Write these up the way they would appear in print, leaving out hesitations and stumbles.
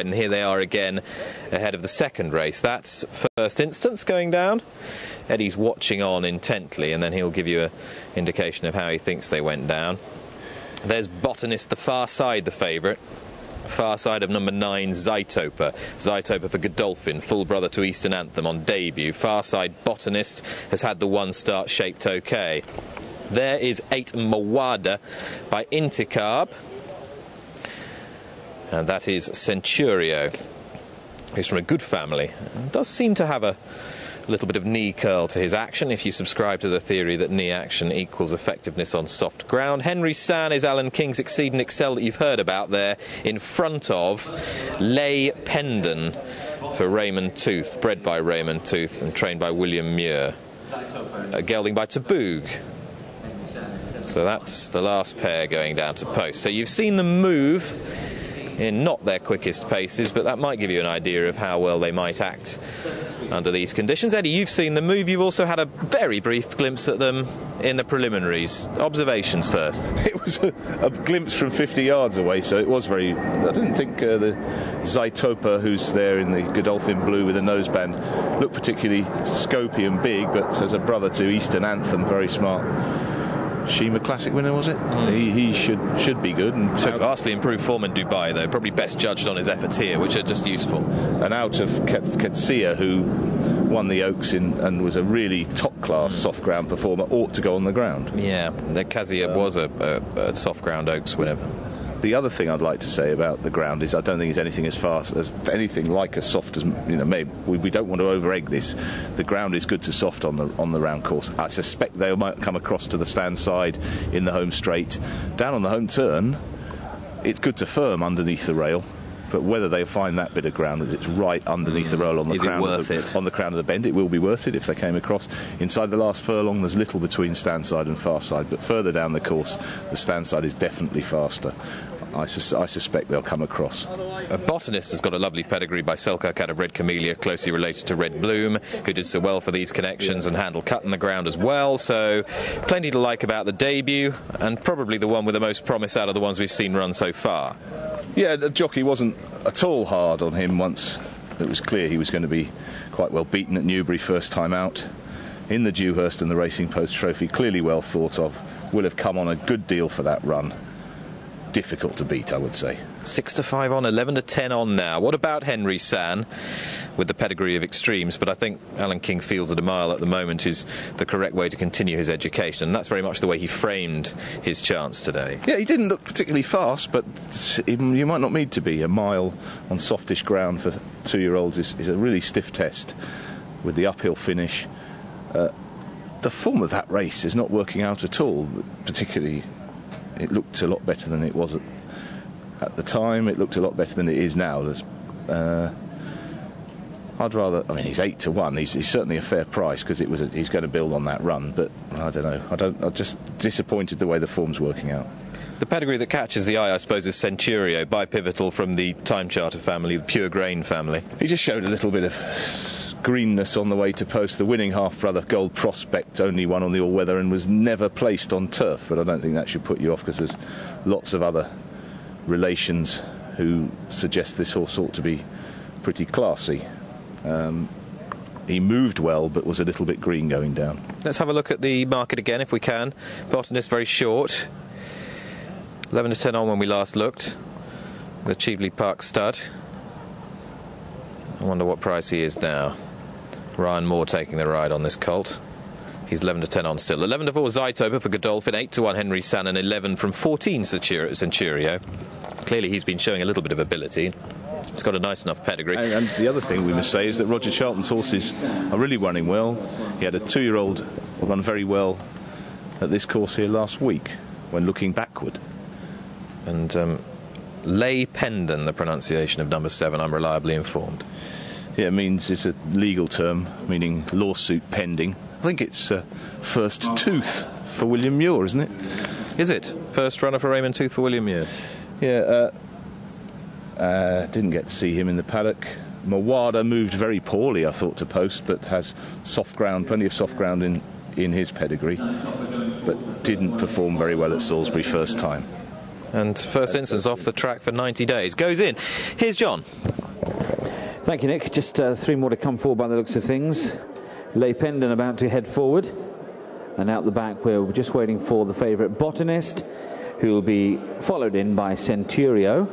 And here they are again ahead of the second race. That's First Instance going down. Eddie's watching on intently, and then he'll give you an indication of how he thinks they went down. There's Botanist, the far side, the favourite. Far side of number 9, Zytoper. Zytoper for Godolphin, full brother to Eastern Anthem on debut. Far side Botanist has had the one start, shaped okay. There is 8 Mawada by Inticarb. And that is Centurio, who's from a good family. And does seem to have a little bit of knee curl to his action, if you subscribe to the theory that knee action equals effectiveness on soft ground. Henry San is Alan King's Exceed and Excel that you've heard about there, in front of Lay Pendon for Raymond Tooth, bred by Raymond Tooth and trained by William Muir. Gelding by Taboog. So that's the last pair going down to post. So you've seen them move in not their quickest paces, but that might give you an idea of how well they might act under these conditions. Eddie, you've seen them move. You've also had a very brief glimpse at them in the preliminaries. Observations first. It was a glimpse from 50 yards away, so it was very... I didn't think the Zytoper, who's there in the Godolphin blue with a noseband, looked particularly scopy and big, but as a brother to Eastern Anthem, very smart. Shima Classic winner, was it? He should be good. And so vastly improved form in Dubai, though. Probably best judged on his efforts here, which are just useful. And out of Ketsia, who won the Oaks and was a really top-class soft ground performer, ought to go on the ground. Yeah, Ketsia was a soft ground Oaks winner. The other thing I'd like to say about the ground is I don't think it's anything as fast as anything like as soft as, maybe we don't want to over-egg this. The ground is good to soft on the round course. I suspect they might come across to the stand side in the home straight. Down on the home turn, it's good to firm underneath the rail. But whether they find that bit of ground as it's right underneath the rail on the crown of the bend, it will be worth it if they came across. Inside the last furlong, there's little between stand side and far side, but further down the course, the stand side is definitely faster. I suspect they'll come across. A Botanist has got a lovely pedigree by Selkirk out of Red Camellia, closely related to Red Bloom, who did so well for these connections and handled cut in the ground as well. So plenty to like about the debut, and probably the one with the most promise out of the ones we've seen run so far. Yeah, the jockey wasn't at all hard on him once it was clear he was going to be quite well beaten at Newbury first time out. In the Dewhurst and the Racing Post Trophy, clearly well thought of, will have come on a good deal for that run. Difficult to beat, I would say. 6-5 on, 11-10 on now. What about Henry San with the pedigree of extremes? But I think Alan King feels that a mile at the moment is the correct way to continue his education, and that's very much the way he framed his chance today. Yeah, he didn't look particularly fast, but you might not need to be. A mile on softish ground for 2-year-olds is a really stiff test with the uphill finish. The form of that race is not working out at all, particularly. It looked a lot better than it was at the time. It looked a lot better than it is now. I'd rather... he's 8-1. He's certainly a fair price because he's going to build on that run. But I don't know. I'm just disappointed the way the form's working out. The pedigree that catches the eye, I suppose, is Centurio, bipivotal from the Time Charter family, the Pure Grain family. He just showed a little bit of greenness on the way to post. The winning half-brother, Gold Prospect, only won on the all-weather and was never placed on turf, but I don't think that should put you off because there's lots of other relations who suggest this horse ought to be pretty classy. He moved well, but was a little bit green going down. Let's have a look at the market again, if we can. Botanist very short. 11-10 on when we last looked. The Cheveley Park stud. I wonder what price he is now. Ryan Moore taking the ride on this colt. He's 11-10 on still. 11-4 Zytoper for Godolphin, 8-1 Henry San, and 11 from 14 Centurio. Clearly he's been showing a little bit of ability. It's got a nice enough pedigree. And the other thing we must say is that Roger Charlton's horses are really running well. He had a 2-year-old run very well at this course here last week when looking backward. And Lay Pendon, the pronunciation of number 7, I'm reliably informed. Yeah, it means it's a legal term, meaning lawsuit pending. I think it's first tooth for William Muir, isn't it? Is it? First runner for Raymond Tooth for William Muir? Yeah, didn't get to see him in the paddock. Mawada moved very poorly, I thought, to post, but has soft ground, plenty of soft ground in his pedigree, but didn't perform very well at Salisbury first time. and first instance off the track for 90 days. Goes in. Here's John. Thank you, Nick. Just 3 more to come forward by the looks of things. Le Pendant about to head forward, and out the back we're just waiting for the favourite Botanist, who will be followed in by Centurio,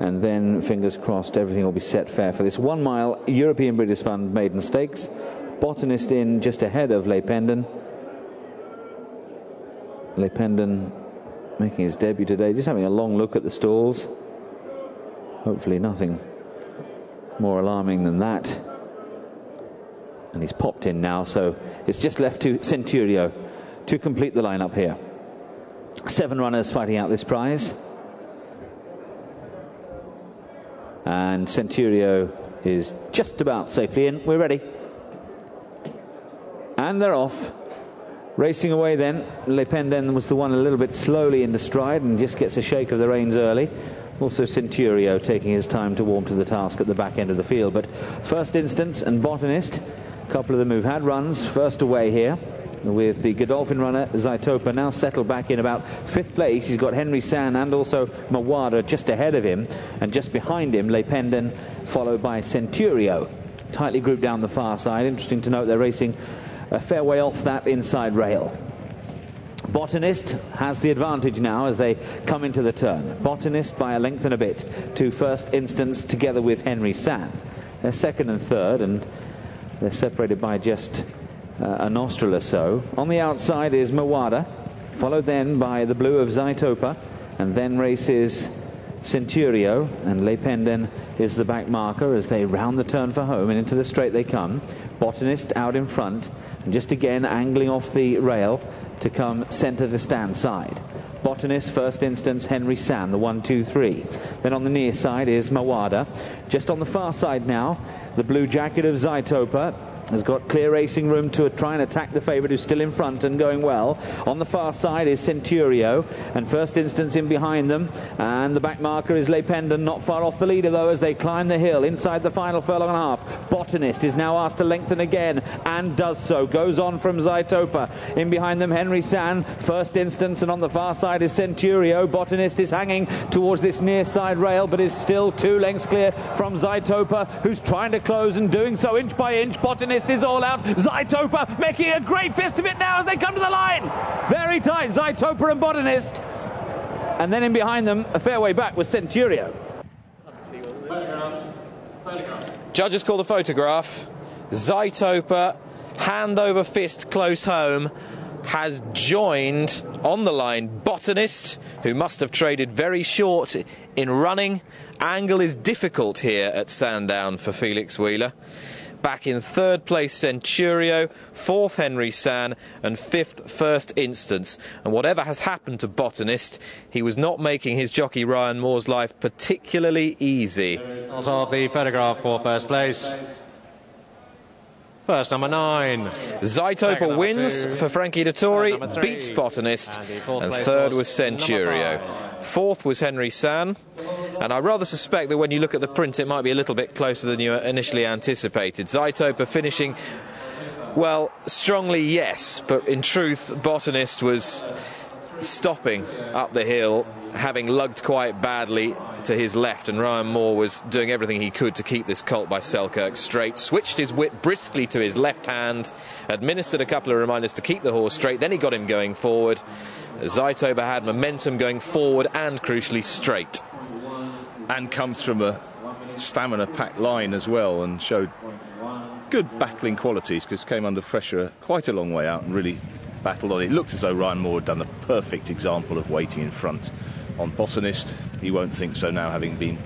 and then fingers crossed everything will be set fair for this 1 mile European British Fund Maiden Stakes. Botanist in just ahead of Le Pendant. Le Pendant making his debut today, just having a long look at the stalls. Hopefully nothing more alarming than that. And he's popped in now, so it's just left to Centurio to complete the lineup here. 7 runners fighting out this prize, and Centurio is just about safely in. We're ready, and they're off. Racing away then. Le Pendant was the one a little bit slowly into stride and just gets a shake of the reins early. Also Centurio taking his time to warm to the task at the back end of the field. But first instance and Botanist, a couple of them who've had runs, first away here, with the Godolphin runner Zytopa now settled back in about 5th place. He's got Henry San and also Mawada just ahead of him, and just behind him Le Pendant, followed by Centurio, tightly grouped down the far side. Interesting to note they're racing a fair way off that inside rail. Botanist has the advantage now as they come into the turn. Botanist by a length and a bit to first instance together with Henry San. They're second and third, and they're separated by just a nostril or so. On the outside is Mawada, followed then by the blue of Zytopa, and then races Centurio, and Le Pendant is the back marker as they round the turn for home, and into the straight they come. Botanist out in front, and just again angling off the rail to come centre to stand side. Botanist first instance Henry San, the 1-2-3. Then on the near side is Mawada. Just on the far side now, the blue jacket of Zytopa has got clear racing room to try and attack the favourite, who's still in front and going well. On the far side is Centurio, and first instance in behind them, and the back marker is Le Pendant, not far off the leader though as they climb the hill inside the final furlong and a half. Botanist is now asked to lengthen again, and does so, goes on from Zytopa. In behind them Henry San, first instance, and on the far side is Centurio. Botanist is hanging towards this near side rail, but is still 2 lengths clear from Zytopa, who's trying to close and doing so inch by inch. Botanist is all out. Zytopa making a great fist of it now as they come to the line. Very tight, Zytopa and Botanist. And then in behind them, a fair way back, was Centurio. Judges call the photograph. Zytopa, hand over fist close home, has joined on the line Botanist, who must have traded very short in running. Angle is difficult here at Sandown for Felix Wheeler. Back in 3rd place Centurio, 4th Henry San, and 5th First Instance. And whatever has happened to Botanist, he was not making his jockey Ryan Moore's life particularly easy. Result of the photograph for first place. First, number 9. Zytopa wins for Frankie Dettori, beats Botanist, and 3rd was Centurio. 4th was Henry San, and I rather suspect that when you look at the print it might be a little bit closer than you initially anticipated. Zytopa finishing, well, strongly yes, but in truth Botanist was stopping up the hill, having lugged quite badly to his left, and Ryan Moore was doing everything he could to keep this colt by Selkirk straight. Switched his whip briskly to his left hand, administered a couple of reminders to keep the horse straight, then he got him going forward. Zytopa had momentum going forward and crucially straight, and comes from a stamina packed line as well, and showed good battling qualities because came under pressure quite a long way out and really battled on. It looked as though Ryan Moore had done a perfect example of waiting in front on Botanist. He won't think so now, having been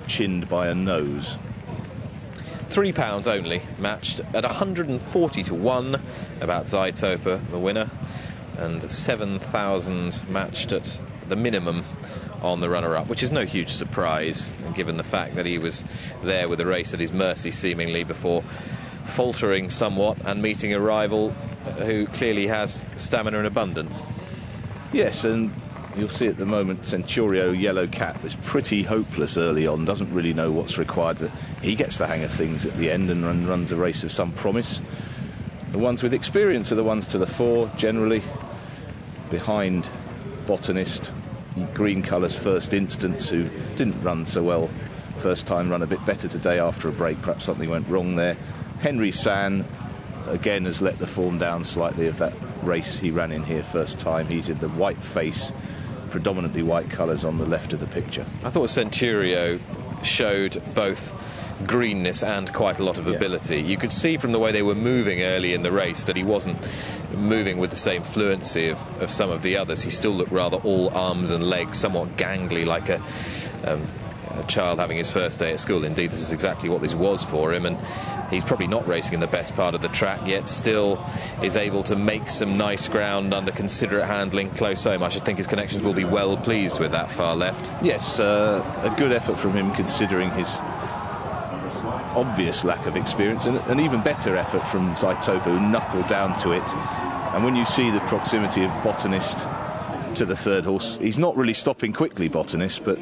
chinned by a nose. £3 only matched at 140 to 1 about Zytopa, the winner, and 7,000 matched at the minimum on the runner-up, which is no huge surprise given the fact that he was there with the race at his mercy seemingly before faltering somewhat and meeting a rival who clearly has stamina in abundance. Yes, and you'll see at the moment Centurio Yellow Cat was pretty hopeless early on, doesn't really know what's required. He gets the hang of things at the end and runs a race of some promise. The ones with experience are the ones to the fore, generally behind Botanist, green colours first instance, who didn't run so well first time, run a bit better today after a break. Perhaps something went wrong there. Henry San again has let the form down slightly of that race he ran in here first time. He's in the white face, predominantly white colours on the left of the picture. I thought Centurio showed both greenness and quite a lot of ability. You could see from the way they were moving early in the race that he wasn't moving with the same fluency of some of the others. He still looked rather all arms and legs, somewhat gangly, like a child having his first day at school. Indeed, this is exactly what this was for him, and he's probably not racing in the best part of the track, yet still is able to make some nice ground under considerate handling close home. I should think his connections will be well pleased with that far left. Yes, a good effort from him considering his obvious lack of experience, and an even better effort from Zaitopa, who knuckled down to it. And when you see the proximity of Botanist to the third horse, he's not really stopping quickly, Botanist, but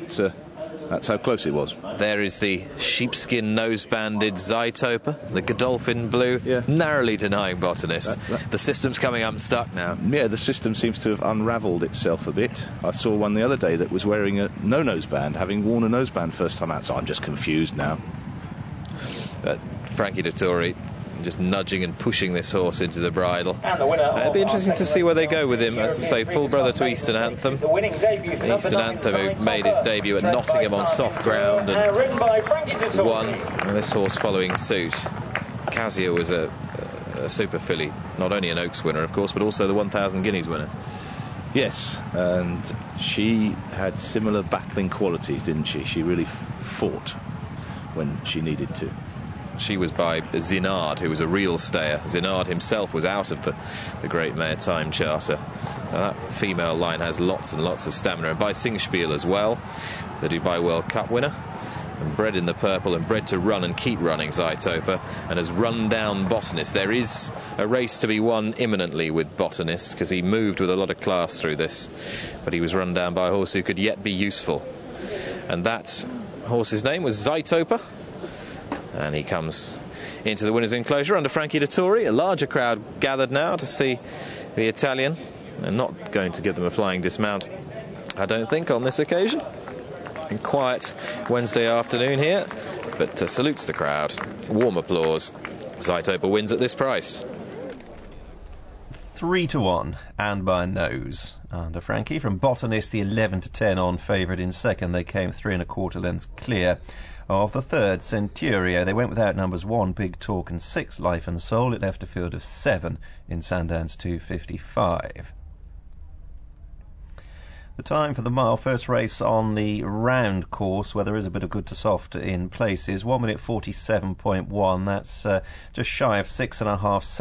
that's how close it was. There is the sheepskin nose-banded Zaitopa, the Godolphin blue, narrowly denying Botanist. The system's coming unstuck now. Yeah, the system seems to have unravelled itself a bit. I saw one the other day that was wearing a no noseband, having worn a noseband first time out, so I'm just confused now. Frankie Dettori just nudging and pushing this horse into the bridle. It'll be interesting to see where they go with him. As I say, full brother to Eastern Anthem. Eastern Anthem, who made his debut at Nottingham on soft ground and won, and this horse following suit. Casio was a super filly, not only an Oaks winner, of course, but also the 1,000 guineas winner. Yes, and she had similar battling qualities, didn't she? She really fought when she needed to. She was by Zinard, who was a real stayer. Zinard himself was out of the Great Mare Time Charter. Now, that female line has lots and lots of stamina. And by Singspiel as well, the Dubai World Cup winner. And bred in the purple and bred to run and keep running, Zaitopa, and has run down Botanist. There is a race to be won imminently with Botanist, because he moved with a lot of class through this. But he was run down by a horse who could yet be useful. And that horse's name was Zaitopa. And he comes into the winner's enclosure under Frankie Dettori. A larger crowd gathered now to see the Italian. They're not going to give them a flying dismount, I don't think, on this occasion. A quiet Wednesday afternoon here, but salutes the crowd. Warm applause. Zaitopa wins at this price. 3-1 and by nose under Frankie. From Botanist, the 11-10 on favourite in second. They came 3 1/4 lengths clear of the third, Centurio. They went without numbers 1, Big Talk, and 6, Life and Soul. It left a field of 7 in Sandown's 2:55. The time for the mile first race on the round course, where there is a bit of good to soft in places, 1 minute 47.1. That's just shy of 6.5